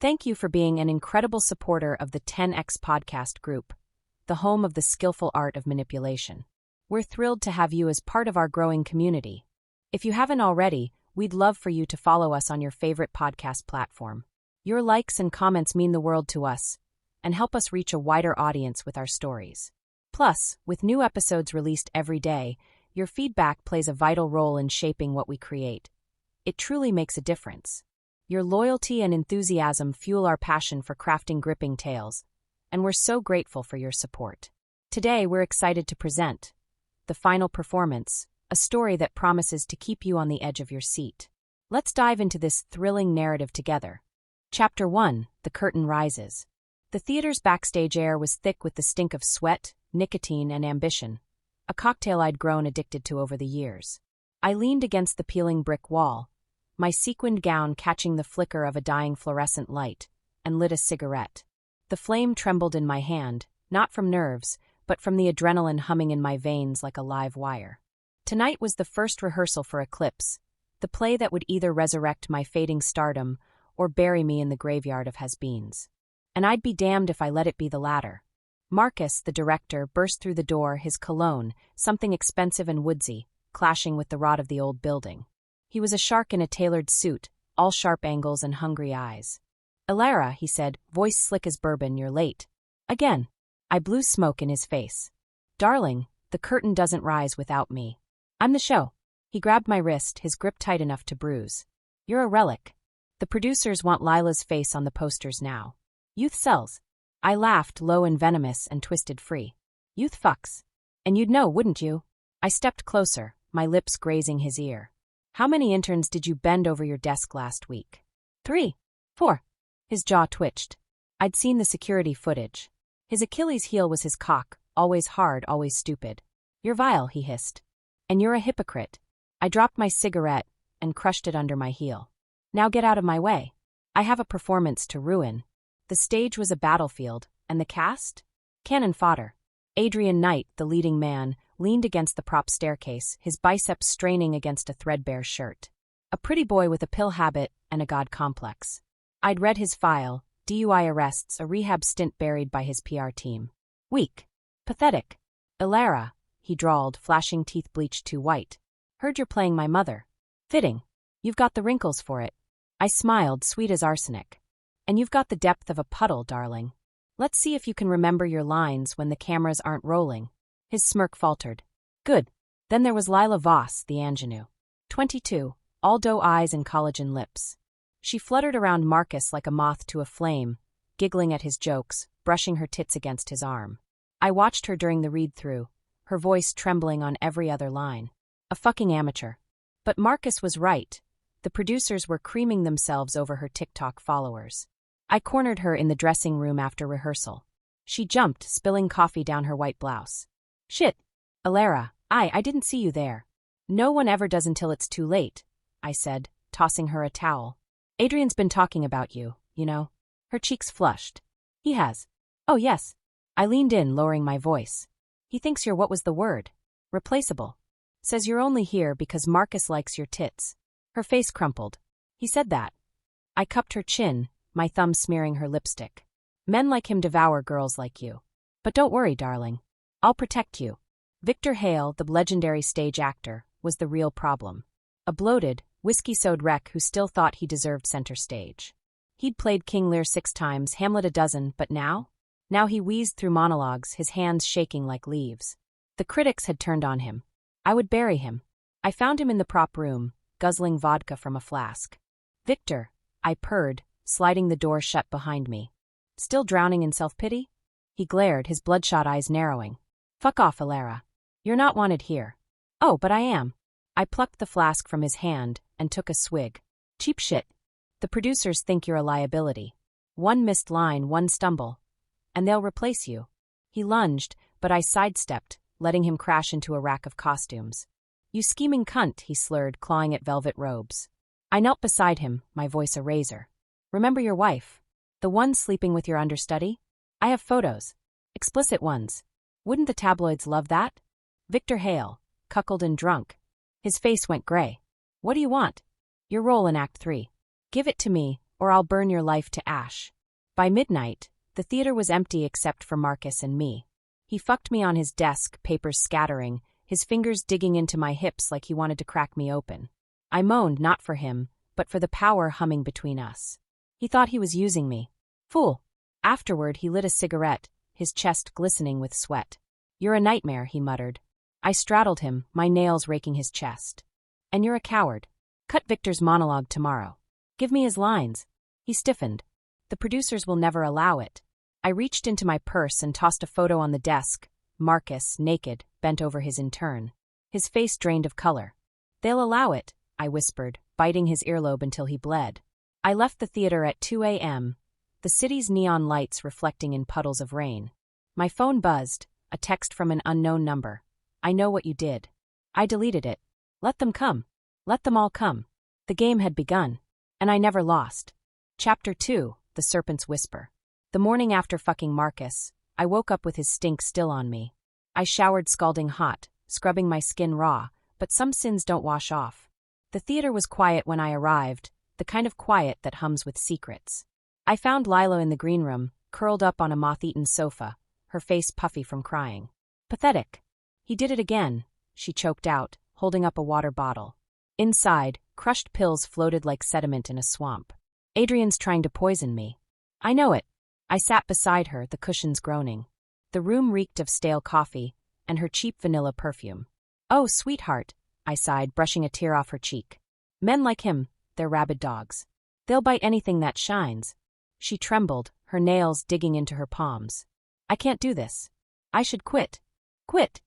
Thank you for being an incredible supporter of the 10X podcast group, the home of the skillful art of manipulation. We're thrilled to have you as part of our growing community. If you haven't already, we'd love for you to follow us on your favorite podcast platform. Your likes and comments mean the world to us and help us reach a wider audience with our stories. Plus, with new episodes released every day, your feedback plays a vital role in shaping what we create. It truly makes a difference. Your loyalty and enthusiasm fuel our passion for crafting gripping tales, and we're so grateful for your support. Today, we're excited to present the final performance, a story that promises to keep you on the edge of your seat. Let's dive into this thrilling narrative together. Chapter 1: The Curtain Rises. The theater's backstage air was thick with the stink of sweat, nicotine, and ambition, a cocktail I'd grown addicted to over the years. I leaned against the peeling brick wall, my sequined gown catching the flicker of a dying fluorescent light, and lit a cigarette. The flame trembled in my hand, not from nerves, but from the adrenaline humming in my veins like a live wire. Tonight was the first rehearsal for Eclipse, the play that would either resurrect my fading stardom or bury me in the graveyard of has-beens. And I'd be damned if I let it be the latter. Marcus, the director, burst through the door, his cologne, something expensive and woodsy, clashing with the rot of the old building. He was a shark in a tailored suit, all sharp angles and hungry eyes. "Elara," he said, voice slick as bourbon, "you're late." Again. I blew smoke in his face. "Darling, the curtain doesn't rise without me. I'm the show." He grabbed my wrist, his grip tight enough to bruise. "You're a relic. The producers want Lila's face on the posters now. Youth sells." I laughed, low and venomous, and twisted free. "Youth fucks. And you'd know, wouldn't you?" I stepped closer, my lips grazing his ear. "How many interns did you bend over your desk last week?" 3, 4. His jaw twitched. I'd seen the security footage. His Achilles heel was his cock, always hard, always stupid. "You're vile," he hissed. "And you're a hypocrite." I dropped my cigarette and crushed it under my heel. "Now get out of my way. I have a performance to ruin." The stage was a battlefield, and the cast? Cannon fodder. Adrian Knight, the leading man, leaned against the prop staircase, his biceps straining against a threadbare shirt. A pretty boy with a pill habit and a god complex. I'd read his file: DUI arrests, a rehab stint buried by his PR team. Weak. Pathetic. "Elara," he drawled, flashing teeth bleached too white. "Heard you're playing my mother." "Fitting. You've got the wrinkles for it." I smiled, sweet as arsenic. "And you've got the depth of a puddle, darling. Let's see if you can remember your lines when the cameras aren't rolling." His smirk faltered. "Good." Then there was Elara Voss, the ingenue. 22, all doe eyes and collagen lips. She fluttered around Marcus like a moth to a flame, giggling at his jokes, brushing her tits against his arm. I watched her during the read-through, her voice trembling on every other line. A fucking amateur. But Marcus was right. The producers were creaming themselves over her TikTok followers. I cornered her in the dressing room after rehearsal. She jumped, spilling coffee down her white blouse. "Shit. Elara, I didn't see you there." "No one ever does until it's too late," I said, tossing her a towel. "Adrian's been talking about you, you know." Her cheeks flushed. "He has?" "Oh yes." I leaned in, lowering my voice. "He thinks you're what was the word? Replaceable. Says you're only here because Marcus likes your tits." Her face crumpled. "He said that." I cupped her chin, my thumb smearing her lipstick. "Men like him devour girls like you. But don't worry, darling. I'll protect you." Victor Hale, the legendary stage actor, was the real problem. A bloated, whiskey-soaked wreck who still thought he deserved center stage. He'd played King Lear 6 times, Hamlet a dozen, but now? Now he wheezed through monologues, his hands shaking like leaves. The critics had turned on him. I would bury him. I found him in the prop room, guzzling vodka from a flask. "Victor," I purred, sliding the door shut behind me. "Still drowning in self-pity?" He glared, his bloodshot eyes narrowing. "Fuck off, Elara. You're not wanted here." "Oh, but I am." I plucked the flask from his hand and took a swig. "Cheap shit. The producers think you're a liability. One missed line, one stumble, and they'll replace you." He lunged, but I sidestepped, letting him crash into a rack of costumes. "You scheming cunt," he slurred, clawing at velvet robes. I knelt beside him, my voice a razor. "Remember your wife? The one sleeping with your understudy? I have photos. Explicit ones. Wouldn't the tabloids love that?" Victor Hale, cuckold and drunk. His face went gray. "What do you want?" "Your role in Act 3. Give it to me, or I'll burn your life to ash. By midnight, the theater was empty except for Marcus and me. He fucked me on his desk, papers scattering, his fingers digging into my hips like he wanted to crack me open. I moaned not for him, but for the power humming between us. He thought he was using me. Fool. Afterward, he lit a cigarette, his chest glistening with sweat. You're a nightmare, he muttered. I straddled him, my nails raking his chest. And you're a coward. Cut Victor's monologue tomorrow. Give me his lines. He stiffened. The producers will never allow it. I reached into my purse and tossed a photo on the desk. Marcus, naked, bent over his intern. His face drained of color. They'll allow it, I whispered, biting his earlobe until he bled. I left the theater at 2 a.m., the city's neon lights reflecting in puddles of rain. My phone buzzed, a text from an unknown number. I know what you did. I deleted it. Let them come. Let them all come. The game had begun. And I never lost. Chapter 2, The Serpent's Whisper. The morning after fucking Marcus, I woke up with his stink still on me. I showered scalding hot, scrubbing my skin raw, but some sins don't wash off. The theater was quiet when I arrived, the kind of quiet that hums with secrets. I found Lila in the green room, curled up on a moth-eaten sofa, her face puffy from crying. Pathetic. He did it again, she choked out, holding up a water bottle. Inside, crushed pills floated like sediment in a swamp. Adrian's trying to poison me. I know it. I sat beside her, the cushions groaning. The room reeked of stale coffee, and her cheap vanilla perfume. Oh, sweetheart, I sighed, brushing a tear off her cheek. Men like him, they're rabid dogs. They'll bite anything that shines. She trembled, her nails digging into her palms. I can't do this. I should quit. Quit.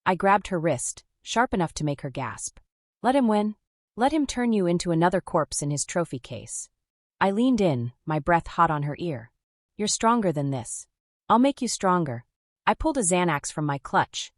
I grabbed her wrist, sharp enough to make her gasp. Let him win. Let him turn you into another corpse in his trophy case. I leaned in, my breath hot on her ear. You're stronger than this. I'll make you stronger. I pulled a Xanax from my clutch.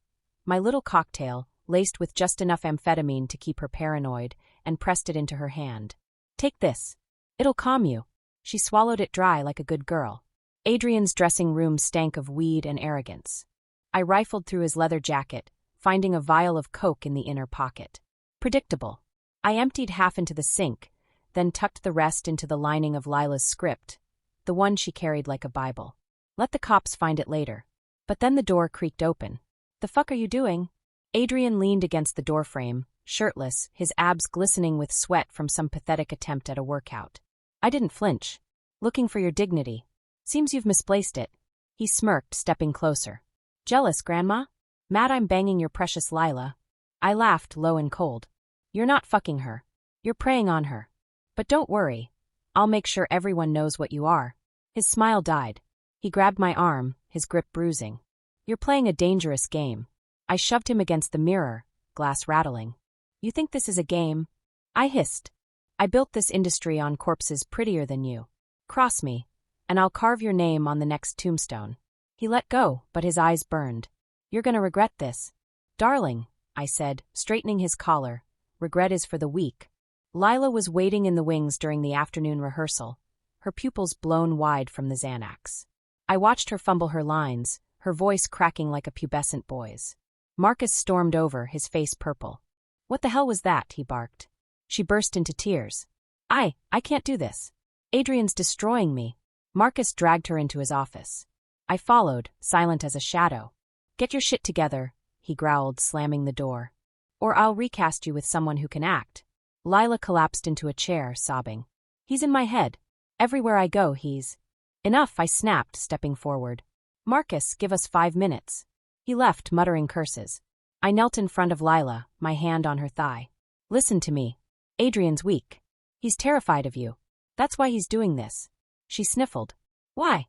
My little cocktail, laced with just enough amphetamine to keep her paranoid, and pressed it into her hand. Take this. It'll calm you. She swallowed it dry like a good girl. Adrian's dressing room stank of weed and arrogance. I rifled through his leather jacket, finding a vial of coke in the inner pocket. Predictable. I emptied half into the sink, then tucked the rest into the lining of Lila's script, the one she carried like a Bible. Let the cops find it later. But then the door creaked open. The fuck are you doing? Adrian leaned against the doorframe, shirtless, his abs glistening with sweat from some pathetic attempt at a workout. I didn't flinch. Looking for your dignity. Seems you've misplaced it. He smirked, stepping closer. Jealous, Grandma? Mad I'm banging your precious Lila. I laughed, low and cold. You're not fucking her. You're preying on her. But don't worry. I'll make sure everyone knows what you are. His smile died. He grabbed my arm, his grip bruising. You're playing a dangerous game. I shoved him against the mirror, glass rattling. You think this is a game? I hissed. I built this industry on corpses prettier than you. Cross me, and I'll carve your name on the next tombstone. He let go, but his eyes burned. You're gonna regret this. Darling, I said, straightening his collar, regret is for the weak. Lila was waiting in the wings during the afternoon rehearsal, her pupils blown wide from the Xanax. I watched her fumble her lines, her voice cracking like a pubescent boy's. Marcus stormed over, his face purple. What the hell was that? He barked. She burst into tears. I can't do this. Adrian's destroying me. Marcus dragged her into his office. I followed, silent as a shadow. Get your shit together, he growled, slamming the door. Or I'll recast you with someone who can act. Lila collapsed into a chair, sobbing. He's in my head. Everywhere I go, he's... Enough, I snapped, stepping forward. Marcus, give us 5 minutes. He left, muttering curses. I knelt in front of Lila, my hand on her thigh. Listen to me. Adrian's weak. He's terrified of you. That's why he's doing this. She sniffled. Why?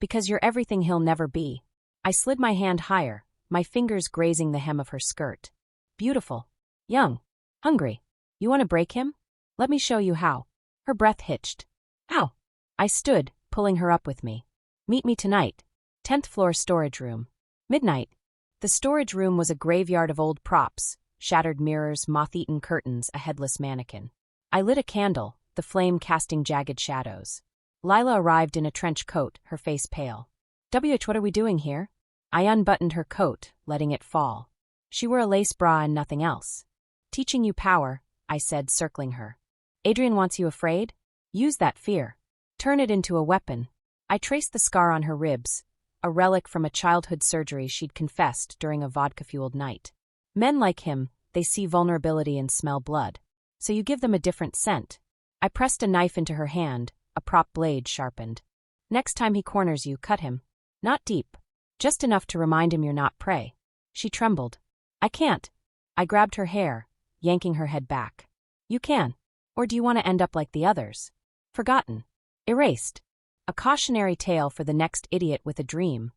Because you're everything he'll never be. I slid my hand higher, my fingers grazing the hem of her skirt. Beautiful. Young. Hungry. You want to break him? Let me show you how. Her breath hitched. How? I stood, pulling her up with me. Meet me tonight. 10th floor storage room. Midnight. The storage room was a graveyard of old props, shattered mirrors, moth-eaten curtains, a headless mannequin. I lit a candle, the flame casting jagged shadows. Lila arrived in a trench coat, her face pale. What are we doing here? I unbuttoned her coat, letting it fall. She wore a lace bra and nothing else. Teaching you power, I said, circling her. Adrian wants you afraid? Use that fear. Turn it into a weapon. I traced the scar on her ribs, a relic from a childhood surgery she'd confessed during a vodka-fueled night. Men like him, they see vulnerability and smell blood. So you give them a different scent. I pressed a knife into her hand, a prop blade sharpened. Next time he corners you, cut him. Not deep. Just enough to remind him you're not prey. She trembled. I can't. I grabbed her hair, yanking her head back. You can. Or do you want to end up like the others? Forgotten. Erased. A cautionary tale for the next idiot with a dream.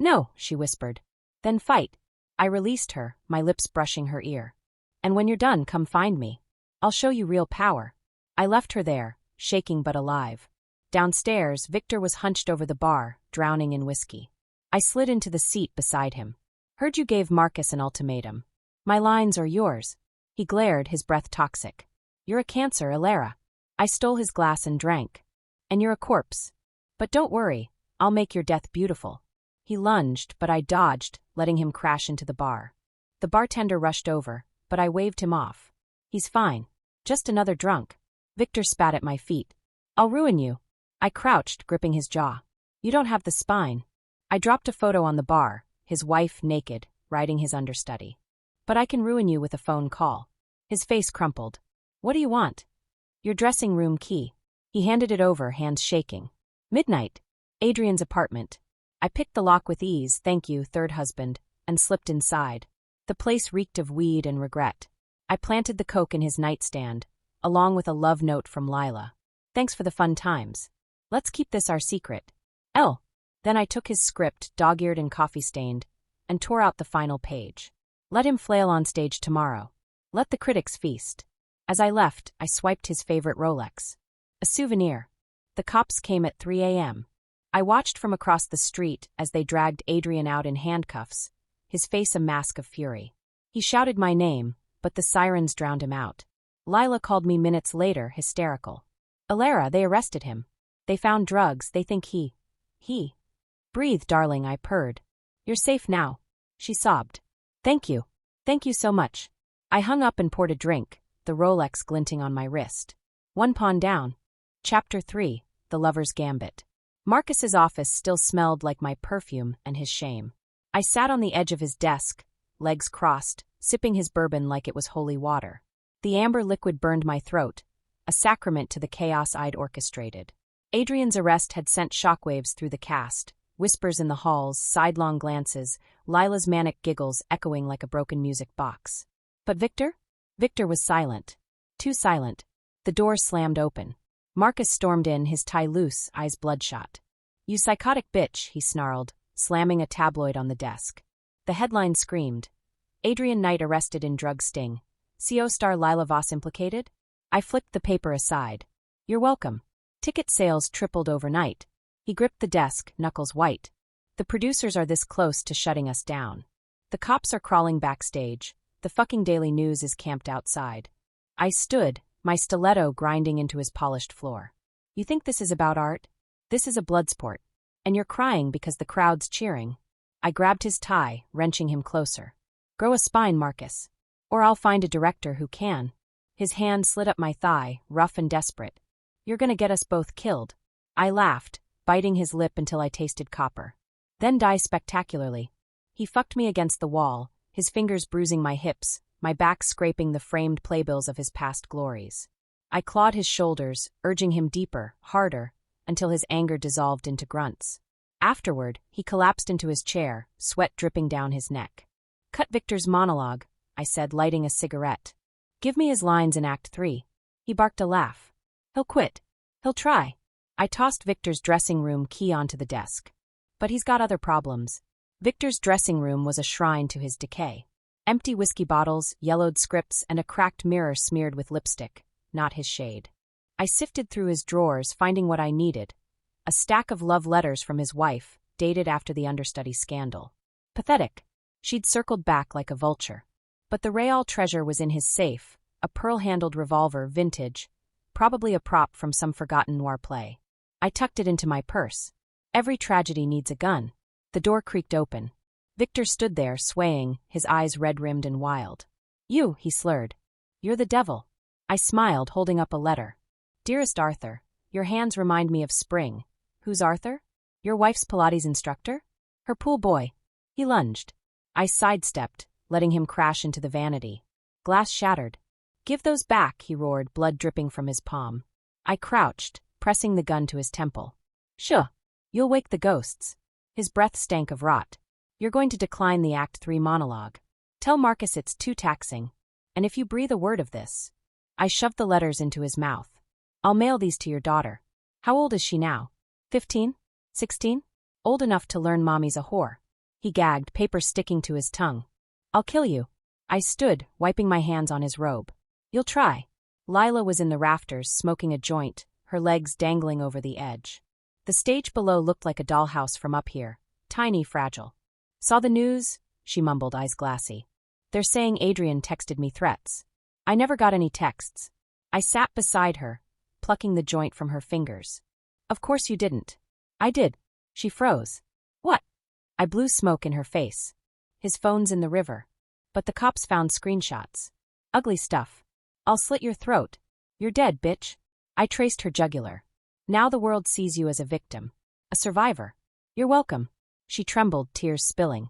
No, she whispered. Then fight. I released her, my lips brushing her ear. And when you're done, come find me. I'll show you real power. I left her there, shaking but alive. Downstairs, Victor was hunched over the bar, drowning in whiskey. I slid into the seat beside him. Heard you gave Marcus an ultimatum. My lines or yours? He glared, his breath toxic. You're a cancer, Elara. I stole his glass and drank. And you're a corpse. But don't worry, I'll make your death beautiful. He lunged, but I dodged, letting him crash into the bar. The bartender rushed over, but I waved him off. He's fine. Just another drunk. Victor spat at my feet. I'll ruin you. I crouched, gripping his jaw. You don't have the spine. I dropped a photo on the bar, his wife naked, riding his understudy. But I can ruin you with a phone call. His face crumpled. What do you want? Your dressing room key. He handed it over, hands shaking. Midnight. Adrian's apartment. I picked the lock with ease, thank you, third husband, and slipped inside. The place reeked of weed and regret. I planted the coke in his nightstand, along with a love note from Lila. Thanks for the fun times. Let's keep this our secret. L. Then I took his script, dog-eared and coffee-stained, and tore out the final page. Let him flail on stage tomorrow. Let the critics feast. As I left, I swiped his favorite Rolex. A souvenir. The cops came at 3 a.m. I watched from across the street as they dragged Adrian out in handcuffs, his face a mask of fury. He shouted my name, but the sirens drowned him out. Lila called me minutes later, hysterical. Elara, they arrested him. They found drugs, they think he. Breathe, darling, I purred. You're safe now. She sobbed. Thank you. Thank you so much. I hung up and poured a drink, the Rolex glinting on my wrist. One pawn down. Chapter 3, The Lover's Gambit. Marcus's office still smelled like my perfume and his shame. I sat on the edge of his desk, legs crossed, sipping his bourbon like it was holy water. The amber liquid burned my throat, a sacrament to the chaos I'd orchestrated. Adrian's arrest had sent shockwaves through the cast, whispers in the halls, sidelong glances, Lila's manic giggles echoing like a broken music box. But Victor? Victor was silent. Too silent. The door slammed open. Marcus stormed in, his tie loose, eyes bloodshot. You psychotic bitch, he snarled, slamming a tabloid on the desk. The headline screamed. Adrian Knight arrested in drug sting. CO star Elara Voss implicated? I flicked the paper aside. You're welcome. Ticket sales tripled overnight. He gripped the desk, knuckles white. The producers are this close to shutting us down. The cops are crawling backstage. The fucking Daily News is camped outside. I stood, my stiletto grinding into his polished floor. You think this is about art? This is a bloodsport. And you're crying because the crowd's cheering. I grabbed his tie, wrenching him closer. Grow a spine, Marcus. Or I'll find a director who can. His hand slid up my thigh, rough and desperate. You're gonna get us both killed. I laughed, biting his lip until I tasted copper. Then die spectacularly. He fucked me against the wall, his fingers bruising my hips, my back scraping the framed playbills of his past glories. I clawed his shoulders, urging him deeper, harder, until his anger dissolved into grunts. Afterward, he collapsed into his chair, sweat dripping down his neck. Cut Victor's monologue, I said, lighting a cigarette. Give me his lines in Act 3. He barked a laugh. He'll quit. He'll try. I tossed Victor's dressing room key onto the desk. But he's got other problems. Victor's dressing room was a shrine to his decay. Empty whiskey bottles, yellowed scripts, and a cracked mirror smeared with lipstick, not his shade. I sifted through his drawers, finding what I needed. A stack of love letters from his wife, dated after the understudy scandal. Pathetic. She'd circled back like a vulture. But the real treasure was in his safe, a pearl-handled revolver, vintage, probably a prop from some forgotten noir play. I tucked it into my purse. Every tragedy needs a gun. The door creaked open. Victor stood there, swaying, his eyes red-rimmed and wild. You, he slurred. You're the devil. I smiled, holding up a letter. Dearest Arthur, Your hands remind me of spring. Who's Arthur? Your wife's Pilates instructor? Her pool boy. He lunged. I sidestepped, letting him crash into the vanity. Glass shattered. Give those back, he roared, blood dripping from his palm. I crouched, pressing the gun to his temple. Shh! You'll wake the ghosts. His breath stank of rot. You're going to decline the Act 3 monologue. Tell Marcus it's too taxing. And if you breathe a word of this. I shoved the letters into his mouth. I'll mail these to your daughter. How old is she now? 15? 16? Old enough to learn mommy's a whore. He gagged, paper sticking to his tongue. I'll kill you. I stood, wiping my hands on his robe. You'll try. Lila was in the rafters, smoking a joint, her legs dangling over the edge. The stage below looked like a dollhouse from up here, tiny, fragile. Saw the news? She mumbled, eyes glassy. They're saying Adrian texted me threats. I never got any texts. I sat beside her, plucking the joint from her fingers. Of course you didn't. I did. She froze. What? I blew smoke in her face. His phone's in the river. But the cops found screenshots. Ugly stuff. I'll slit your throat. You're dead, bitch. I traced her jugular. Now the world sees you as a victim. A survivor. You're welcome. She trembled, tears spilling.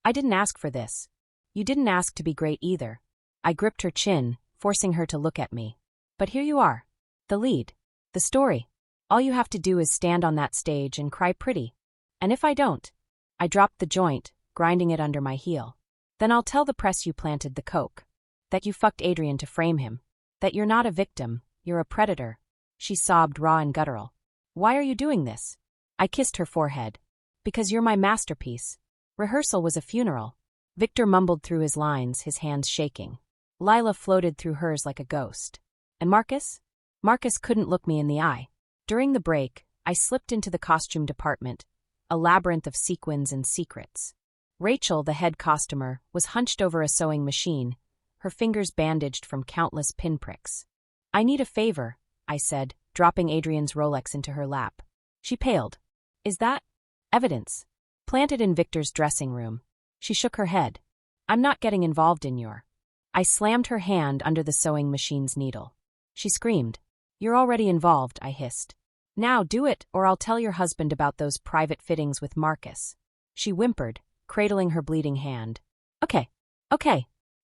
I didn't ask for this. You didn't ask to be great either. I gripped her chin, forcing her to look at me. But here you are. The lead. The story. All you have to do is stand on that stage and cry pretty. And if I don't? I dropped the joint, grinding it under my heel. Then I'll tell the press you planted the coke. That you fucked Adrian to frame him. That you're not a victim, you're a predator. She sobbed, raw and guttural. Why are you doing this? I kissed her forehead. Because you're my masterpiece. Rehearsal was a funeral. Victor mumbled through his lines, his hands shaking. Lila floated through hers like a ghost. And Marcus? Marcus couldn't look me in the eye. During the break, I slipped into the costume department, a labyrinth of sequins and secrets. Rachel, the head costumer, was hunched over a sewing machine, her fingers bandaged from countless pinpricks. I need a favor, I said, dropping Adrian's Rolex into her lap. She paled. Is that evidence? Planted in Victor's dressing room. She shook her head. I'm not getting involved in your. I slammed her hand under the sewing machine's needle. She screamed. You're already involved, I hissed. Now do it, or I'll tell your husband about those private fittings with Marcus. She whimpered, cradling her bleeding hand. Okay.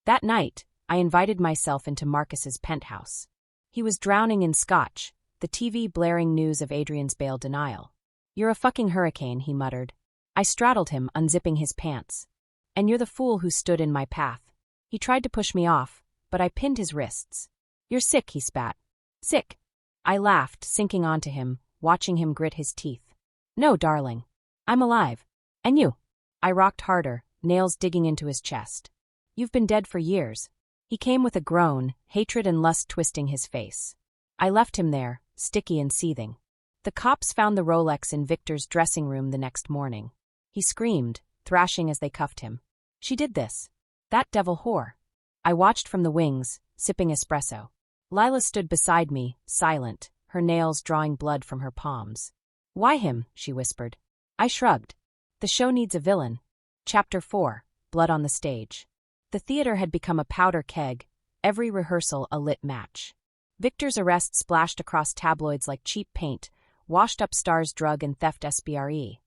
That night, I invited myself into Marcus's penthouse. He was drowning in scotch, the TV blaring news of Adrian's bail denial. You're a fucking hurricane, he muttered. I straddled him, unzipping his pants. And you're the fool who stood in my path. He tried to push me off, but I pinned his wrists. You're sick, he spat. Sick. I laughed, sinking onto him, watching him grit his teeth. No, darling. I'm alive. And you? I rocked harder, nails digging into his chest. You've been dead for years. He came with a groan, hatred and lust twisting his face. I left him there, sticky and seething. The cops found the Rolex in Victor's dressing room the next morning. He screamed, thrashing as they cuffed him. She did this. That devil whore. I watched from the wings, sipping espresso. Lila stood beside me, silent, her nails drawing blood from her palms. Why him? She whispered. I shrugged. The show needs a villain. Chapter 4, Blood on the Stage. The theater had become a powder keg, every rehearsal a lit match. Victor's arrest splashed across tabloids like cheap paint, washed up Star's drug and theft SBRE.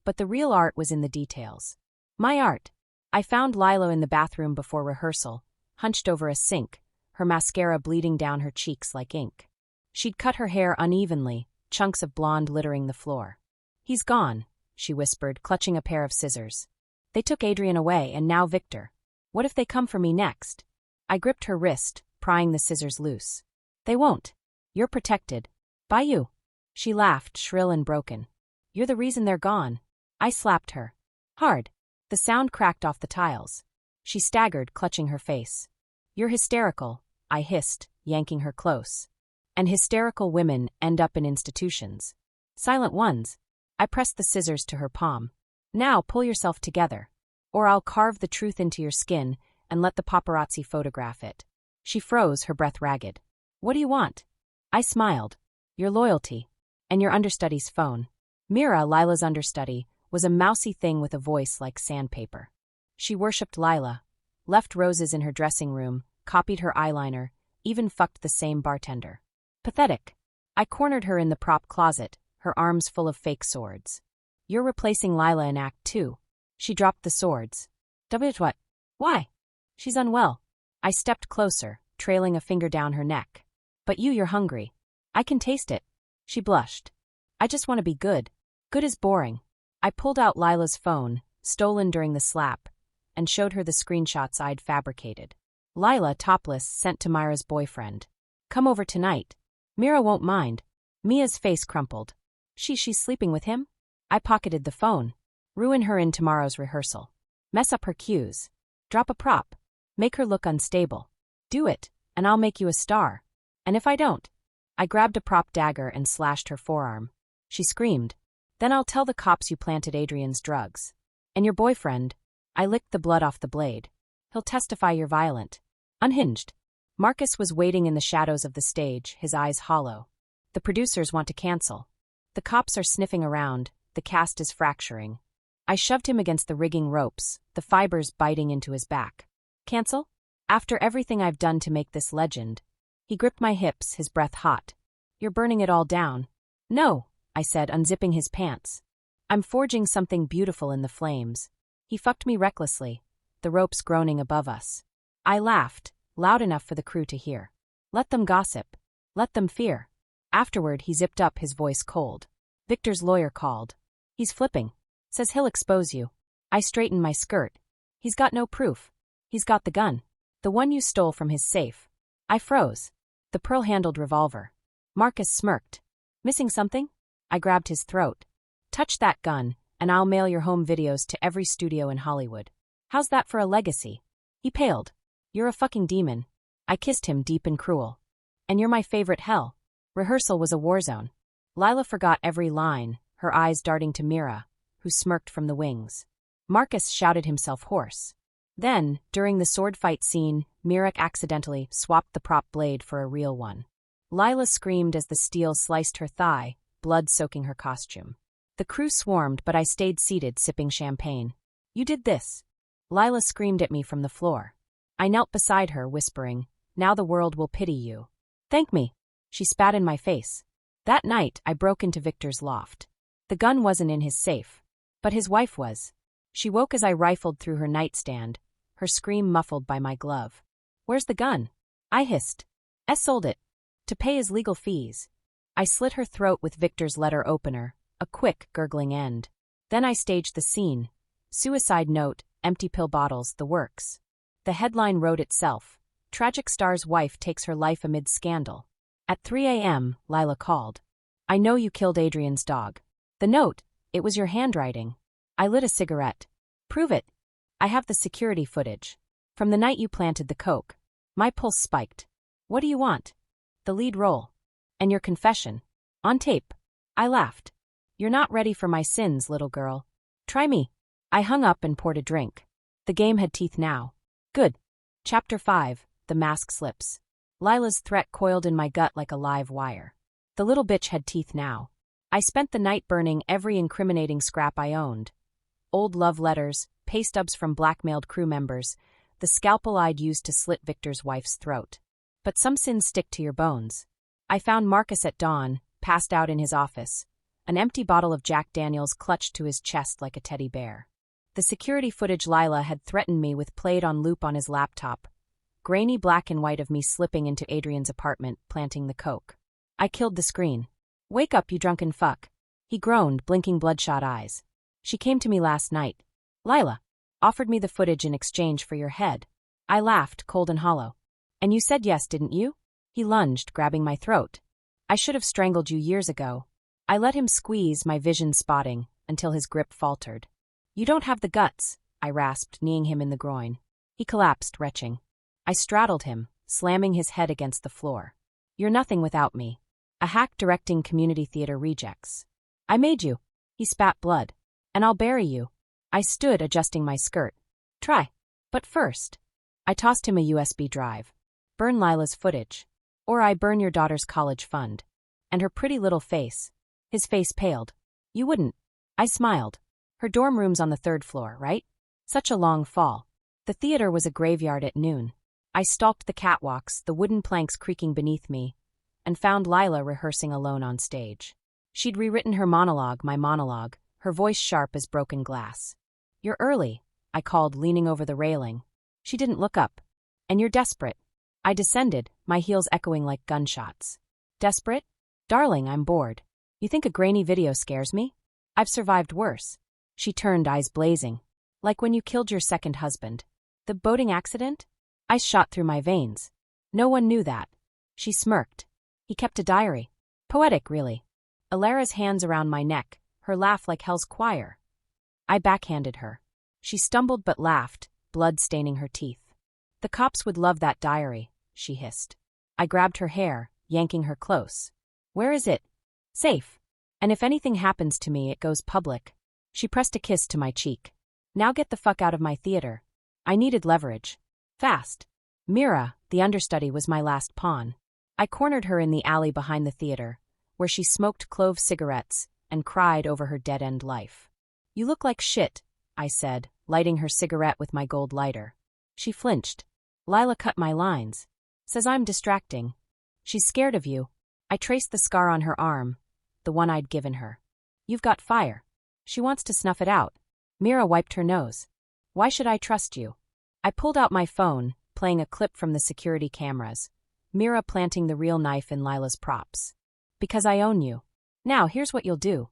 But the real art was in the details. My art. I found Lila in the bathroom before rehearsal, hunched over a sink, her mascara bleeding down her cheeks like ink. She'd cut her hair unevenly, chunks of blonde littering the floor. He's gone, she whispered, clutching a pair of scissors. They took Adrian away, and now Victor. What if they come for me next? I gripped her wrist, prying the scissors loose. They won't. You're protected. By you. She laughed, shrill and broken. You're the reason they're gone. I slapped her. Hard. The sound cracked off the tiles. She staggered, clutching her face. You're hysterical, I hissed, yanking her close. And hysterical women end up in institutions. Silent ones. I pressed the scissors to her palm. Now pull yourself together. Or I'll carve the truth into your skin and let the paparazzi photograph it. She froze, her breath ragged. What do you want? I smiled. Your loyalty. And your understudy's phone. Mira, Lila's understudy, was a mousy thing with a voice like sandpaper. She worshipped Lila, left roses in her dressing room, copied her eyeliner, even fucked the same bartender. Pathetic. I cornered her in the prop closet, her arms full of fake swords. You're replacing Lila in Act 2. She dropped the swords. What? Why? She's unwell. I stepped closer, trailing a finger down her neck. But you're hungry. I can taste it. She blushed. I just want to be good. Good is boring. I pulled out Lila's phone, stolen during the slap, and showed her the screenshots I'd fabricated. Lila, topless, sent to Myra's boyfriend. Come over tonight. Mira won't mind. Mia's face crumpled. She's sleeping with him? I pocketed the phone. Ruin her in tomorrow's rehearsal. Mess up her cues. Drop a prop. Make her look unstable. Do it, and I'll make you a star. And if I don't? I grabbed a prop dagger and slashed her forearm. She screamed. Then I'll tell the cops you planted Adrian's drugs. And your boyfriend. I licked the blood off the blade. He'll testify you're violent. Unhinged. Marcus was waiting in the shadows of the stage, his eyes hollow. The producers want to cancel. The cops are sniffing around, the cast is fracturing. I shoved him against the rigging ropes, the fibers biting into his back. Cancel? After everything I've done to make this legend. He gripped my hips, his breath hot. You're burning it all down. No, I said, unzipping his pants. I'm forging something beautiful in the flames. He fucked me recklessly, the ropes groaning above us. I laughed, loud enough for the crew to hear. Let them gossip. Let them fear. Afterward, he zipped up, his voice cold. Victor's lawyer called. He's flipping. Says he'll expose you. I straightened my skirt. He's got no proof. He's got the gun. The one you stole from his safe. I froze. The pearl-handled revolver. Marcus smirked. Missing something? I grabbed his throat. Touch that gun, and I'll mail your home videos to every studio in Hollywood. How's that for a legacy? He paled. You're a fucking demon. I kissed him deep and cruel. And you're my favorite hell. Rehearsal was a war zone. Lila forgot every line, her eyes darting to Mira, who smirked from the wings. Marcus shouted himself hoarse. Then, during the sword fight scene, Mira accidentally swapped the prop blade for a real one. Lila screamed as the steel sliced her thigh, blood soaking her costume. The crew swarmed, but I stayed seated, sipping champagne. You did this. Lila screamed at me from the floor. I knelt beside her, whispering, now the world will pity you. Thank me. She spat in my face. That night, I broke into Victor's loft. The gun wasn't in his safe. But his wife was. She woke as I rifled through her nightstand, her scream muffled by my glove. Where's the gun? I hissed. Sold it. To pay his legal fees. I slit her throat with Victor's letter opener, a quick, gurgling end. Then I staged the scene. Suicide note, empty pill bottles, the works. The headline wrote itself. Tragic star's wife takes her life amid scandal. At 3 a.m., Lila called. I know you killed Adrian's dog. The note, it was your handwriting. I lit a cigarette. Prove it. I have the security footage. From the night you planted the coke. My pulse spiked. What do you want? The lead role. And your confession. On tape. I laughed. You're not ready for my sins, little girl. Try me. I hung up and poured a drink. The game had teeth now. Good. Chapter 5, The Mask Slips. Lila's threat coiled in my gut like a live wire. The little bitch had teeth now. I spent the night burning every incriminating scrap I owned. Old love letters, pay stubs from blackmailed crew members, the scalpel I'd used to slit Victor's wife's throat. But some sins stick to your bones. I found Marcus at dawn, passed out in his office, an empty bottle of Jack Daniels clutched to his chest like a teddy bear. The security footage Lila had threatened me with played on loop on his laptop, grainy black and white of me slipping into Adrian's apartment, planting the coke. I killed the screen. Wake up, you drunken fuck. He groaned, blinking bloodshot eyes. She came to me last night. Lila. Offered me the footage in exchange for your head. I laughed, cold and hollow. And you said yes, didn't you? He lunged, grabbing my throat. I should have strangled you years ago. I let him squeeze, my vision spotting, until his grip faltered. You don't have the guts, I rasped, kneeing him in the groin. He collapsed, retching. I straddled him, slamming his head against the floor. You're nothing without me. A hack directing community theater rejects. I made you. He spat blood. And I'll bury you. I stood, adjusting my skirt. Try. But first. I tossed him a USB drive. Burn Lila's footage. Or I burn your daughter's college fund. And her pretty little face. His face paled. You wouldn't. I smiled. Her dorm room's on the 3rd floor, right? Such a long fall. The theater was a graveyard at noon. I stalked the catwalks, the wooden planks creaking beneath me, and found Lila rehearsing alone on stage. She'd rewritten her monologue, my monologue, her voice sharp as broken glass. "You're early," I called, leaning over the railing. She didn't look up. "And you're desperate." I descended, my heels echoing like gunshots. "Desperate? Darling, I'm bored. You think a grainy video scares me? I've survived worse." She turned, eyes blazing. "Like when you killed your second husband. The boating accident?" Ice shot through my veins. "No one knew that." She smirked. "He kept a diary. Poetic, really." Elara's hands around my neck, her laugh like hell's choir. I backhanded her. She stumbled but laughed, blood staining her teeth. "The cops would love that diary," she hissed. I grabbed her hair, yanking her close. "Where is it?" "Safe. And if anything happens to me, it goes public." She pressed a kiss to my cheek. "Now get the fuck out of my theater." I needed leverage. Fast. Mira, the understudy, was my last pawn. I cornered her in the alley behind the theater, where she smoked clove cigarettes and cried over her dead-end life. "You look like shit," I said, lighting her cigarette with my gold lighter. She flinched. "Lila cut my lines. Says I'm distracting. She's scared of you." I traced the scar on her arm, the one I'd given her. "You've got fire. She wants to snuff it out." Mira wiped her nose. "Why should I trust you?" I pulled out my phone, playing a clip from the security cameras, Mira planting the real knife in Lila's props. "Because I own you. Now here's what you'll do."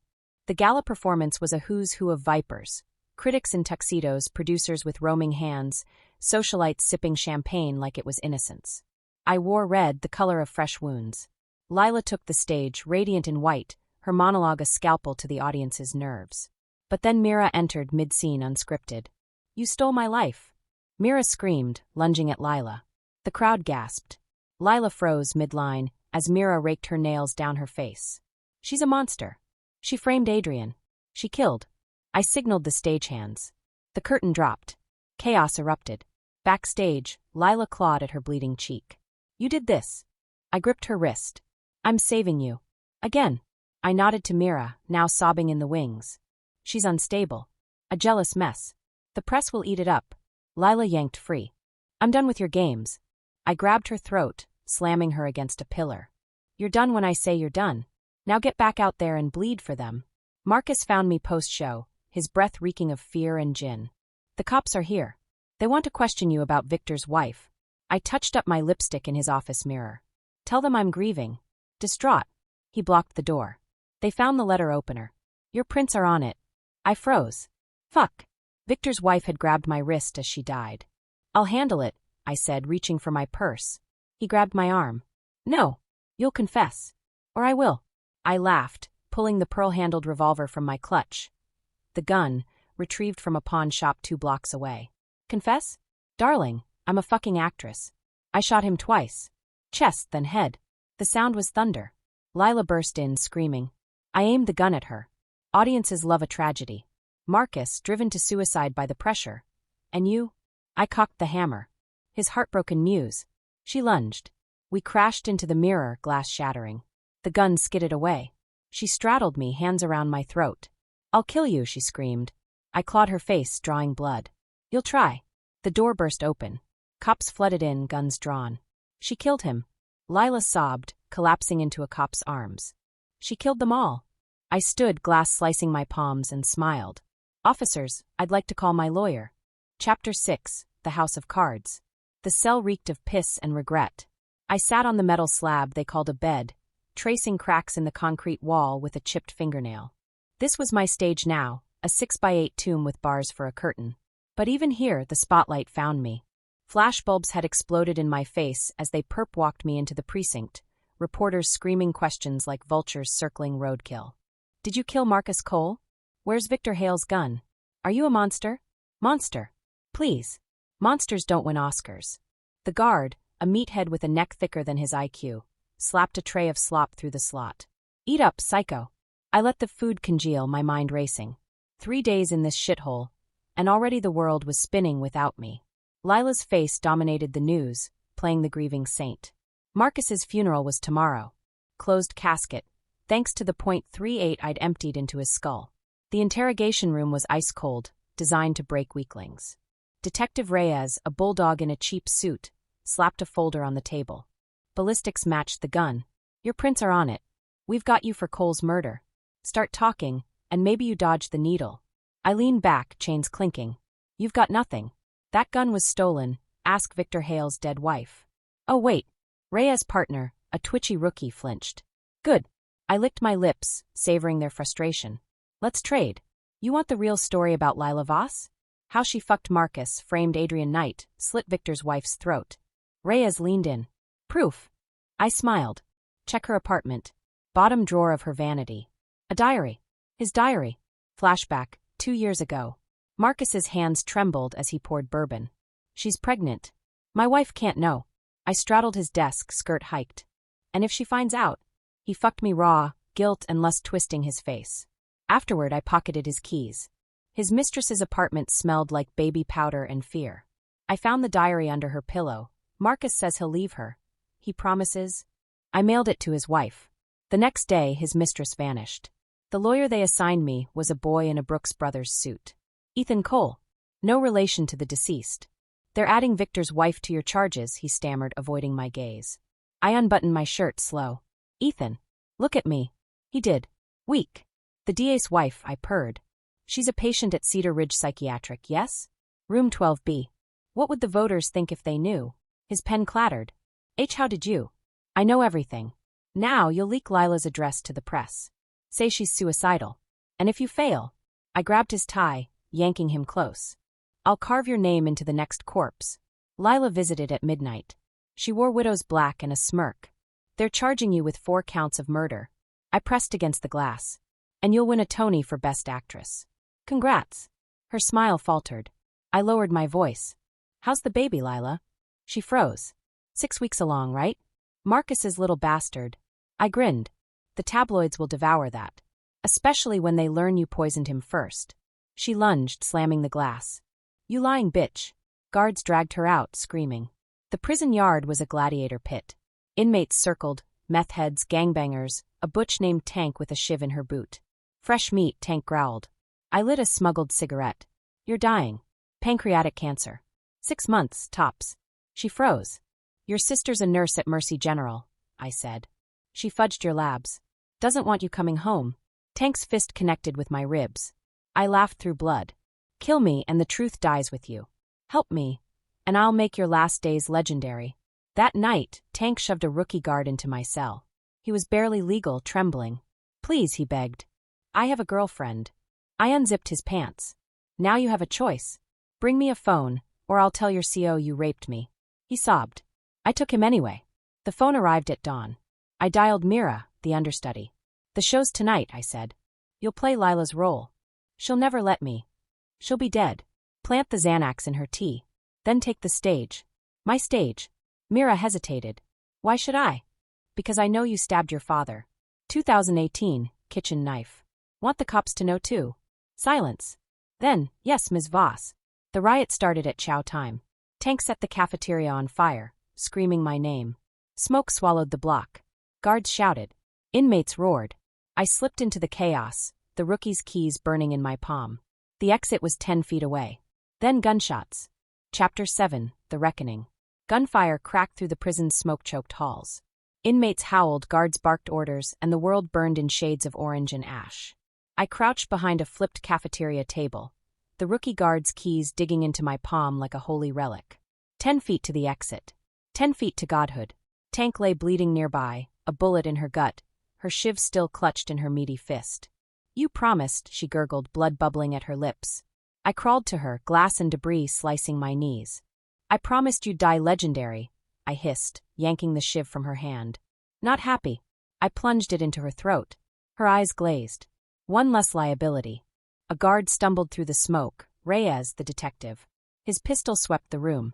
The gala performance was a who's who of vipers. Critics in tuxedos, producers with roaming hands, socialites sipping champagne like it was innocence. I wore red, the color of fresh wounds. Lila took the stage, radiant in white, her monologue a scalpel to the audience's nerves. But then Mira entered mid-scene unscripted. "You stole my life." Mira screamed, lunging at Lila. The crowd gasped. Lila froze midline as Mira raked her nails down her face. "She's a monster. She framed Adrian. She killed." I signaled the stagehands. The curtain dropped. Chaos erupted. Backstage, Lila clawed at her bleeding cheek. "You did this." I gripped her wrist. "I'm saving you." "Again." I nodded to Mira, now sobbing in the wings. "She's unstable. A jealous mess. The press will eat it up." Lila yanked free. "I'm done with your games." I grabbed her throat, slamming her against a pillar. "You're done when I say you're done. Now get back out there and bleed for them." Marcus found me post-show, his breath reeking of fear and gin. "The cops are here. They want to question you about Victor's wife." I touched up my lipstick in his office mirror. "Tell them I'm grieving." Distraught. He blocked the door. "They found the letter opener. Your prints are on it." I froze. "Fuck." Victor's wife had grabbed my wrist as she died. "I'll handle it," I said, reaching for my purse. He grabbed my arm. "No. You'll confess. Or I will." I laughed, pulling the pearl-handled revolver from my clutch. The gun, retrieved from a pawn shop 2 blocks away. "Confess?" "Darling, I'm a fucking actress." I shot him twice. Chest, then head. The sound was thunder. Lila burst in, screaming. I aimed the gun at her. Audiences love a tragedy. Marcus, driven to suicide by the pressure. "And you?" I cocked the hammer. His heartbroken muse. She lunged. We crashed into the mirror, glass shattering. The gun skidded away. She straddled me, hands around my throat. "I'll kill you," she screamed. I clawed her face, drawing blood. "You'll try." The door burst open. Cops flooded in, guns drawn. "She killed him." Lila sobbed, collapsing into a cop's arms. "She killed them all." I stood, glass slicing my palms, and smiled. "Officers, I'd like to call my lawyer." Chapter 6, The House of Cards. The cell reeked of piss and regret. I sat on the metal slab they called a bed, tracing cracks in the concrete wall with a chipped fingernail. This was my stage now, a 6x8 tomb with bars for a curtain. But even here, the spotlight found me. Flashbulbs had exploded in my face as they perp-walked me into the precinct, reporters screaming questions like vultures circling roadkill. "Did you kill Marcus Cole? Where's Victor Hale's gun? Are you a monster?" "Monster. Please. Monsters don't win Oscars." The guard, a meathead with a neck thicker than his IQ, slapped a tray of slop through the slot. "Eat up, psycho." I let the food congeal, my mind racing. 3 days in this shithole, and already the world was spinning without me. Lila's face dominated the news, playing the grieving saint. Marcus's funeral was tomorrow. Closed casket, thanks to the .38 I'd emptied into his skull. The interrogation room was ice cold, designed to break weaklings. Detective Reyes, a bulldog in a cheap suit, slapped a folder on the table. Ballistics matched the gun. Your prints are on it. We've got you for Cole's murder. Start talking, and maybe you dodge the needle. I lean back, chains clinking. You've got nothing. That gun was stolen. Ask Victor Hale's dead wife. Oh wait. Reyes' partner, a twitchy rookie, flinched. Good. I licked my lips, savoring their frustration. Let's trade. You want the real story about Elara Voss? How she fucked Marcus, framed Adrian Knight, slit Victor's wife's throat. Reyes leaned in. Proof. I smiled. Check her apartment. Bottom drawer of her vanity. A diary. His diary. Flashback, 2 years ago. Marcus's hands trembled as he poured bourbon. She's pregnant. My wife can't know. I straddled his desk, skirt hiked. And if she finds out? He fucked me raw, guilt and lust twisting his face. Afterward, I pocketed his keys. His mistress's apartment smelled like baby powder and fear. I found the diary under her pillow. Marcus says he'll leave her. He promises. I mailed it to his wife. The next day, his mistress vanished. The lawyer they assigned me was a boy in a Brooks Brothers suit. Ethan Cole. No relation to the deceased. They're adding Victor's wife to your charges, he stammered, avoiding my gaze. I unbuttoned my shirt, slow. Ethan. Look at me. He did. Weak. The DA's wife, I purred. She's a patient at Cedar Ridge Psychiatric, yes? Room 12B. What would the voters think if they knew? His pen clattered. How did you? I know everything. Now you'll leak Lila's address to the press. Say she's suicidal. And if you fail, I grabbed his tie, yanking him close. I'll carve your name into the next corpse. Lila visited at midnight. She wore widow's black and a smirk. They're charging you with 4 counts of murder. I pressed against the glass. And you'll win a Tony for Best Actress. Congrats. Her smile faltered. I lowered my voice. How's the baby, Lila? She froze. 6 weeks along, right? Marcus's little bastard. I grinned. The tabloids will devour that. Especially when they learn you poisoned him first. She lunged, slamming the glass. You lying bitch. Guards dragged her out, screaming. The prison yard was a gladiator pit. Inmates circled, meth heads, gangbangers, a butch named Tank with a shiv in her boot. Fresh meat, Tank growled. I lit a smuggled cigarette. You're dying. Pancreatic cancer. 6 months, tops. She froze. Your sister's a nurse at Mercy General, I said. She fudged your labs. Doesn't want you coming home. Tank's fist connected with my ribs. I laughed through blood. Kill me and the truth dies with you. Help me, and I'll make your last days legendary. That night, Tank shoved a rookie guard into my cell. He was barely legal, trembling. Please, he begged. I have a girlfriend. I unzipped his pants. Now you have a choice. Bring me a phone, or I'll tell your CO you raped me. He sobbed. I took him anyway. The phone arrived at dawn. I dialed Mira, the understudy. The show's tonight, I said. You'll play Lila's role. She'll never let me. She'll be dead. Plant the Xanax in her tea. Then take the stage. My stage. Mira hesitated. Why should I? Because I know you stabbed your father. 2018, kitchen knife. Want the cops to know too. Silence. Then, yes, Ms. Voss. The riot started at chow time. Tank set the cafeteria on fire, screaming my name. Smoke swallowed the block. Guards shouted. Inmates roared. I slipped into the chaos, the rookie's keys burning in my palm. The exit was 10 feet away. Then gunshots. Chapter 7, The Reckoning. Gunfire cracked through the prison's smoke-choked halls. Inmates howled, guards barked orders, and the world burned in shades of orange and ash. I crouched behind a flipped cafeteria table, the rookie guard's keys digging into my palm like a holy relic. 10 feet to the exit. 10 feet to godhood. Tank lay bleeding nearby, a bullet in her gut, her shiv still clutched in her meaty fist. You promised, she gurgled, blood bubbling at her lips. I crawled to her, glass and debris slicing my knees. I promised you'd die legendary, I hissed, yanking the shiv from her hand. Not happy. I plunged it into her throat. Her eyes glazed. One less liability. A guard stumbled through the smoke, Reyes, the detective. His pistol swept the room.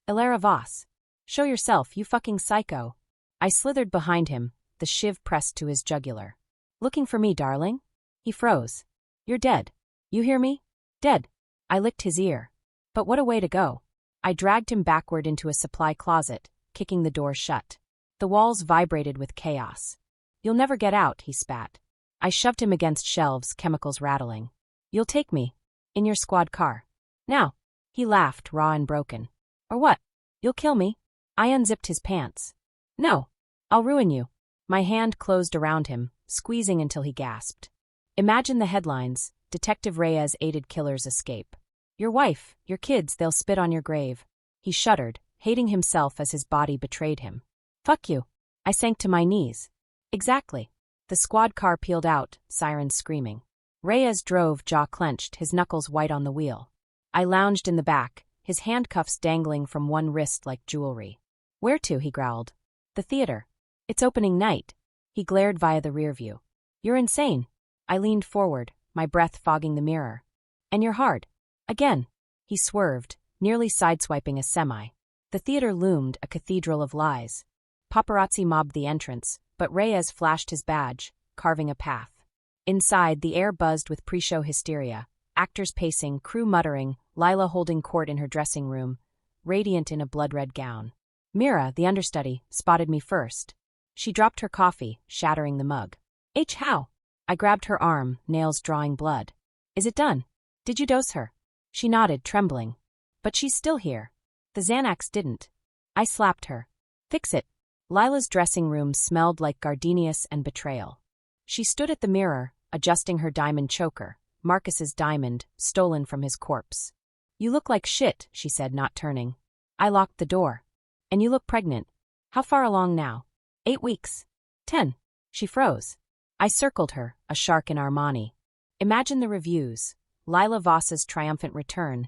Elara Voss. Show yourself, you fucking psycho. I slithered behind him, the shiv pressed to his jugular. Looking for me, darling? He froze. You're dead. You hear me? Dead. I licked his ear. But what a way to go. I dragged him backward into a supply closet, kicking the door shut. The walls vibrated with chaos. You'll never get out, he spat. I shoved him against shelves, chemicals rattling. You'll take me. In your squad car. Now. He laughed, raw and broken. Or what? You'll kill me? I unzipped his pants. No. I'll ruin you. My hand closed around him, squeezing until he gasped. Imagine the headlines: Detective Reyes aided killer's escape. Your wife, your kids, they'll spit on your grave. He shuddered, hating himself as his body betrayed him. Fuck you. I sank to my knees. Exactly. The squad car peeled out, sirens screaming. Reyes drove, jaw clenched, his knuckles white on the wheel. I lounged in the back, his handcuffs dangling from one wrist like jewelry. Where to? He growled. The theater. It's opening night. He glared via the rearview. You're insane. I leaned forward, my breath fogging the mirror. And you're hard. Again. He swerved, nearly sideswiping a semi. The theater loomed, a cathedral of lies. Paparazzi mobbed the entrance, but Reyes flashed his badge, carving a path. Inside, the air buzzed with pre-show hysteria. Actors pacing, crew muttering, Lila holding court in her dressing room, radiant in a blood-red gown. Mira, the understudy, spotted me first. She dropped her coffee, shattering the mug. How? I grabbed her arm, nails drawing blood. Is it done? Did you dose her? She nodded, trembling. But she's still here. The Xanax didn't. I slapped her. Fix it. Lila's dressing room smelled like gardenias and betrayal. She stood at the mirror, adjusting her diamond choker, Marcus's diamond, stolen from his corpse. You look like shit, she said, not turning. I locked the door. And you look pregnant. How far along now? 8 weeks. 10. She froze. I circled her, a shark in Armani. Imagine the reviews. Elara Voss's triumphant return,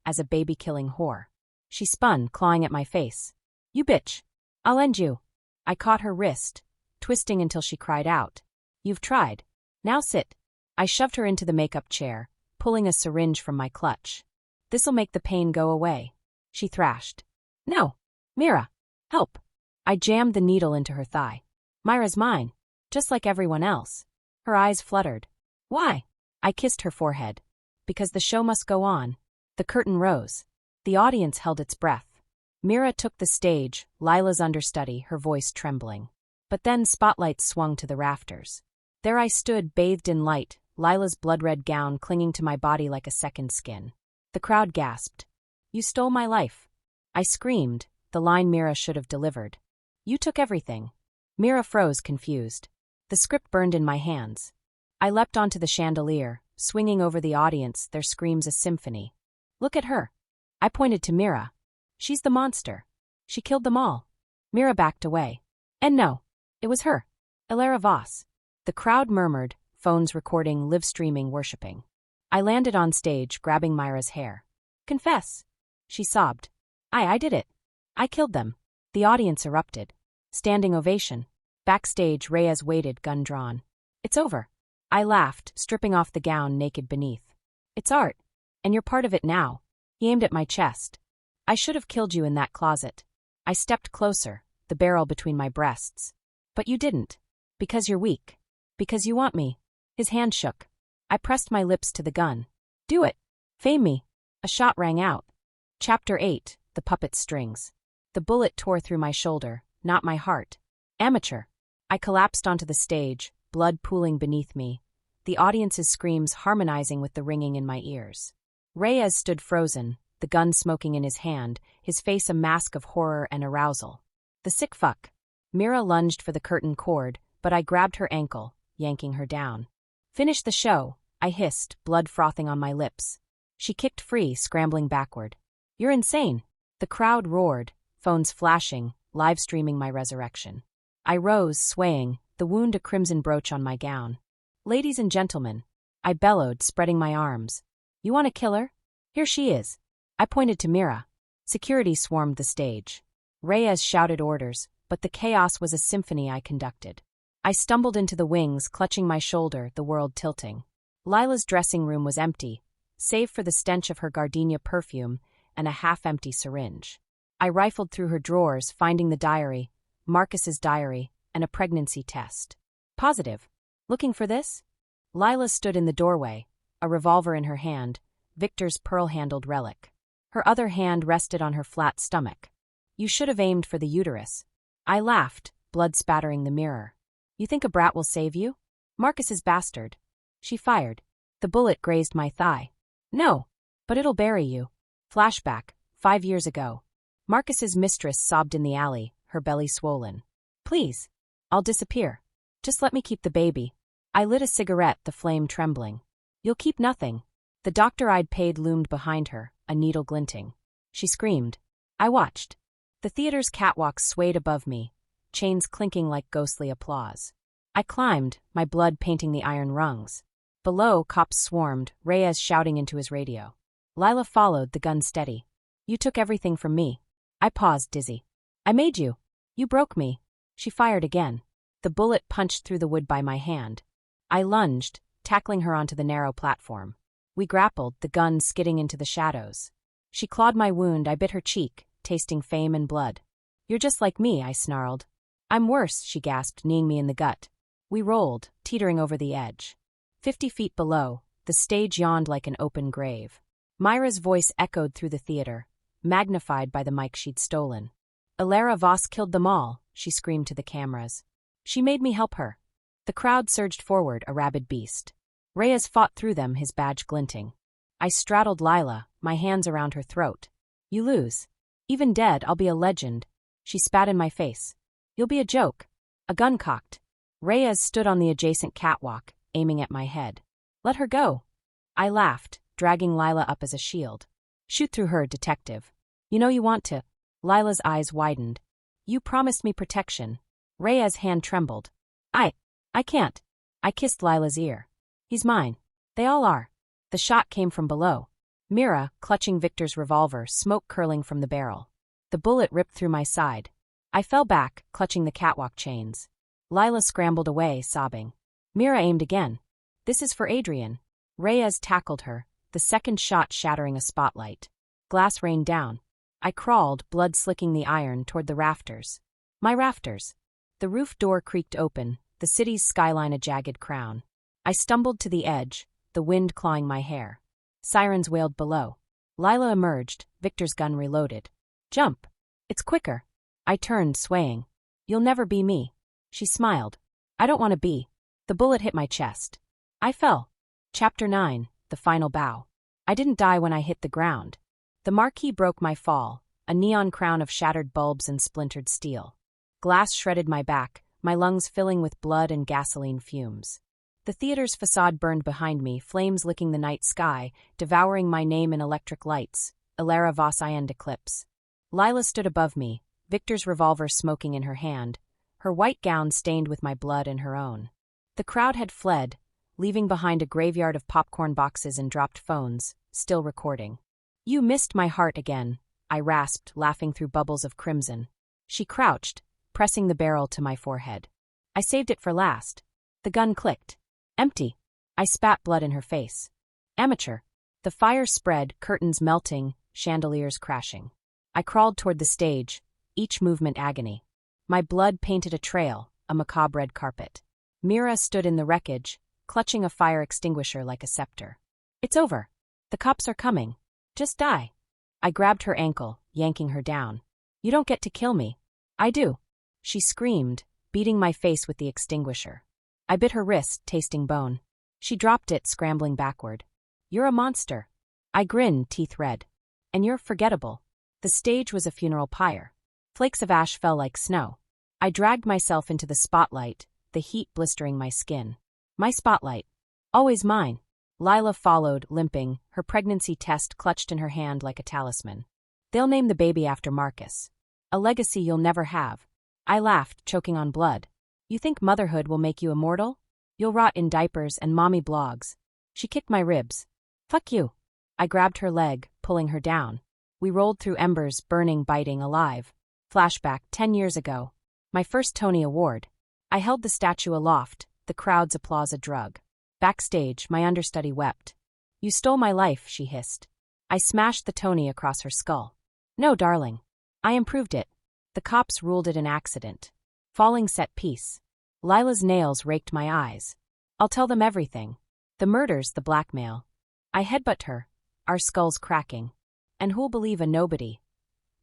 as a baby-killing whore. She spun, clawing at my face. You bitch. I'll end you. I caught her wrist, twisting until she cried out. You've tried. Now sit. I shoved her into the makeup chair, pulling a syringe from my clutch. This'll make the pain go away. She thrashed. No. Mira. Help. I jammed the needle into her thigh. Myra's mine. Just like everyone else. Her eyes fluttered. Why? I kissed her forehead. Because the show must go on. The curtain rose. The audience held its breath. Mira took the stage, Lila's understudy, her voice trembling. But then spotlights swung to the rafters. There I stood, bathed in light, Lila's blood-red gown clinging to my body like a second skin. The crowd gasped. You stole my life. I screamed, the line Mira should have delivered. You took everything. Mira froze, confused. The script burned in my hands. I leapt onto the chandelier, swinging over the audience, their screams a symphony. Look at her. I pointed to Mira. She's the monster. She killed them all. Mira backed away. And no, it was her. Elara Voss. The crowd murmured, phones recording, live streaming, worshipping. I landed on stage, grabbing Myra's hair. Confess. She sobbed. I did it. I killed them. The audience erupted. Standing ovation. Backstage, Reyes waited, gun drawn. It's over. I laughed, stripping off the gown naked beneath. It's art. And you're part of it now. He aimed at my chest. I should have killed you in that closet. I stepped closer, the barrel between my breasts. But you didn't. Because you're weak. Because you want me. His hand shook. I pressed my lips to the gun. Do it. Fame me. A shot rang out. Chapter 8, The Puppet Strings. The bullet tore through my shoulder, not my heart. Amateur. I collapsed onto the stage, blood pooling beneath me, the audience's screams harmonizing with the ringing in my ears. Reyes stood frozen, the gun smoking in his hand, his face a mask of horror and arousal. The sick fuck. Mira lunged for the curtain cord, but I grabbed her ankle, yanking her down. Finish the show, I hissed, blood frothing on my lips. She kicked free, scrambling backward. You're insane. The crowd roared, phones flashing, live streaming my resurrection. I rose, swaying, the wound a crimson brooch on my gown. Ladies and gentlemen, I bellowed, spreading my arms. You want to kill her? Here she is. I pointed to Mira. Security swarmed the stage. Reyes shouted orders, but the chaos was a symphony I conducted. I stumbled into the wings, clutching my shoulder, the world tilting. Lila's dressing room was empty, save for the stench of her gardenia perfume and a half-empty syringe. I rifled through her drawers, finding the diary, Marcus's diary, and a pregnancy test. Positive. Looking for this? Lila stood in the doorway, a revolver in her hand, Victor's pearl-handled relic. Her other hand rested on her flat stomach. You should have aimed for the uterus. I laughed, blood spattering the mirror. You think a brat will save you? Marcus's bastard. She fired. The bullet grazed my thigh. No, but it'll bury you. Flashback, 5 years ago. Marcus's mistress sobbed in the alley, her belly swollen. Please. I'll disappear. Just let me keep the baby. I lit a cigarette, the flame trembling. You'll keep nothing. The doctor-eyed paid loomed behind her, a needle glinting. She screamed. I watched. The theater's catwalk swayed above me, chains clinking like ghostly applause. I climbed, my blood painting the iron rungs. Below, cops swarmed, Reyes shouting into his radio. Lila followed, the gun steady. You took everything from me. I paused, dizzy. I made you. You broke me. She fired again. The bullet punched through the wood by my hand. I lunged, tackling her onto the narrow platform. We grappled, the gun skidding into the shadows. She clawed my wound, I bit her cheek, tasting fame and blood. You're just like me, I snarled. I'm worse, she gasped, kneeing me in the gut. We rolled, teetering over the edge. 50 feet below, the stage yawned like an open grave. Myra's voice echoed through the theater, magnified by the mic she'd stolen. Elara Voss killed them all, she screamed to the cameras. She made me help her. The crowd surged forward, a rabid beast. Reyes fought through them, his badge glinting. I straddled Lila, my hands around her throat. You lose. Even dead, I'll be a legend. She spat in my face. You'll be a joke. A gun cocked. Reyes stood on the adjacent catwalk, aiming at my head. Let her go. I laughed, dragging Lila up as a shield. Shoot through her, detective. You know you want to. Lila's eyes widened. You promised me protection. Reyes' hand trembled. I can't. I kissed Lila's ear. He's mine. They all are. The shot came from below. Mira, clutching Victor's revolver, smoke curling from the barrel. The bullet ripped through my side. I fell back, clutching the catwalk chains. Lila scrambled away, sobbing. Mira aimed again. This is for Adrian. Reyes tackled her, the second shot shattering a spotlight. Glass rained down. I crawled, blood slicking the iron, toward the rafters. My rafters. The roof door creaked open, the city's skyline a jagged crown. I stumbled to the edge, the wind clawing my hair. Sirens wailed below. Lila emerged, Victor's gun reloaded. Jump. It's quicker. I turned, swaying. You'll never be me. She smiled. I don't want to be. The bullet hit my chest. I fell. Chapter 9, The Final Bow. I didn't die when I hit the ground. The marquee broke my fall, a neon crown of shattered bulbs and splintered steel. Glass shredded my back, my lungs filling with blood and gasoline fumes. The theater's facade burned behind me, flames licking the night sky, devouring my name in electric lights, Elara Voss eclipse. Lila stood above me, Victor's revolver smoking in her hand, her white gown stained with my blood and her own. The crowd had fled, leaving behind a graveyard of popcorn boxes and dropped phones, still recording. You missed my heart again, I rasped, laughing through bubbles of crimson. She crouched, pressing the barrel to my forehead. I saved it for last. The gun clicked. Empty. I spat blood in her face. Amateur. The fire spread, curtains melting, chandeliers crashing. I crawled toward the stage, each movement agony. My blood painted a trail, a macabre red carpet. Mira stood in the wreckage, clutching a fire extinguisher like a scepter. It's over. The cops are coming. Just die. I grabbed her ankle, yanking her down. You don't get to kill me. I do. She screamed, beating my face with the extinguisher. I bit her wrist, tasting bone. She dropped it, scrambling backward. You're a monster. I grinned, teeth red. And you're forgettable. The stage was a funeral pyre. Flakes of ash fell like snow. I dragged myself into the spotlight, the heat blistering my skin. My spotlight. Always mine. Lila followed, limping, her pregnancy test clutched in her hand like a talisman. They'll name the baby after Marcus. A legacy you'll never have. I laughed, choking on blood. You think motherhood will make you immortal? You'll rot in diapers and mommy blogs. She kicked my ribs. Fuck you. I grabbed her leg, pulling her down. We rolled through embers, burning, biting, alive. Flashback, 10 years ago. My first Tony Award. I held the statue aloft, the crowd's applause a drug. Backstage, my understudy wept. You stole my life, she hissed. I smashed the Tony across her skull. No, darling. I improved it. The cops ruled it an accident. Falling set piece. Lila's nails raked my eyes. I'll tell them everything. The murders, the blackmail. I headbutt her, our skulls cracking. And who'll believe a nobody?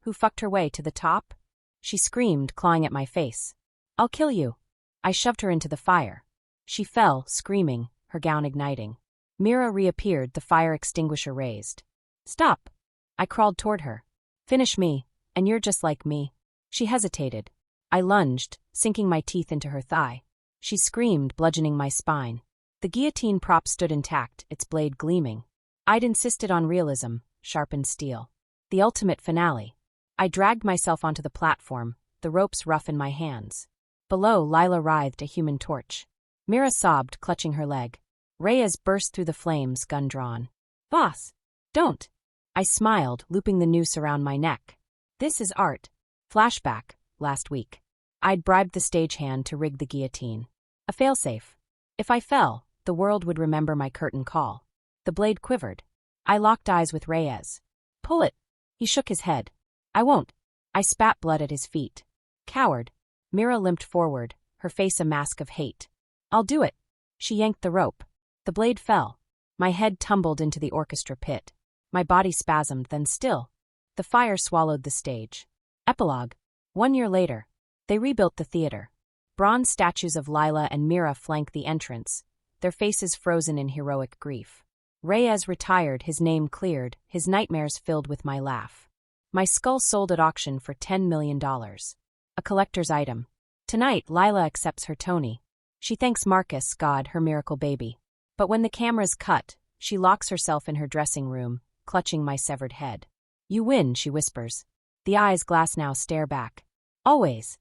Who fucked her way to the top? She screamed, clawing at my face. I'll kill you. I shoved her into the fire. She fell, screaming, her gown igniting. Mira reappeared, the fire extinguisher raised. Stop. I crawled toward her. Finish me, and you're just like me. She hesitated. I lunged, sinking my teeth into her thigh. She screamed, bludgeoning my spine. The guillotine prop stood intact, its blade gleaming. I'd insisted on realism, sharpened steel. The ultimate finale. I dragged myself onto the platform, the ropes rough in my hands. Below, Lila writhed, a human torch. Mira sobbed, clutching her leg. Reyes burst through the flames, gun drawn. "Boss! Don't!" I smiled, looping the noose around my neck. "This is art." Flashback, last week. I'd bribed the stagehand to rig the guillotine. A failsafe. If I fell, the world would remember my curtain call. The blade quivered. I locked eyes with Reyes. "Pull it." He shook his head. "I won't." I spat blood at his feet. "Coward." Mira limped forward, her face a mask of hate. "I'll do it." She yanked the rope. The blade fell. My head tumbled into the orchestra pit. My body spasmed, then still. The fire swallowed the stage. Epilogue. 1 year later. They rebuilt the theater. Bronze statues of Lila and Mira flank the entrance, their faces frozen in heroic grief. Reyes retired, his name cleared, his nightmares filled with my laugh. My skull sold at auction for $10 million. A collector's item. Tonight, Lila accepts her Tony. She thanks Marcus, God, her miracle baby. But when the cameras cut, she locks herself in her dressing room, clutching my severed head. "You win," she whispers. The eyes glass now stare back. "Always."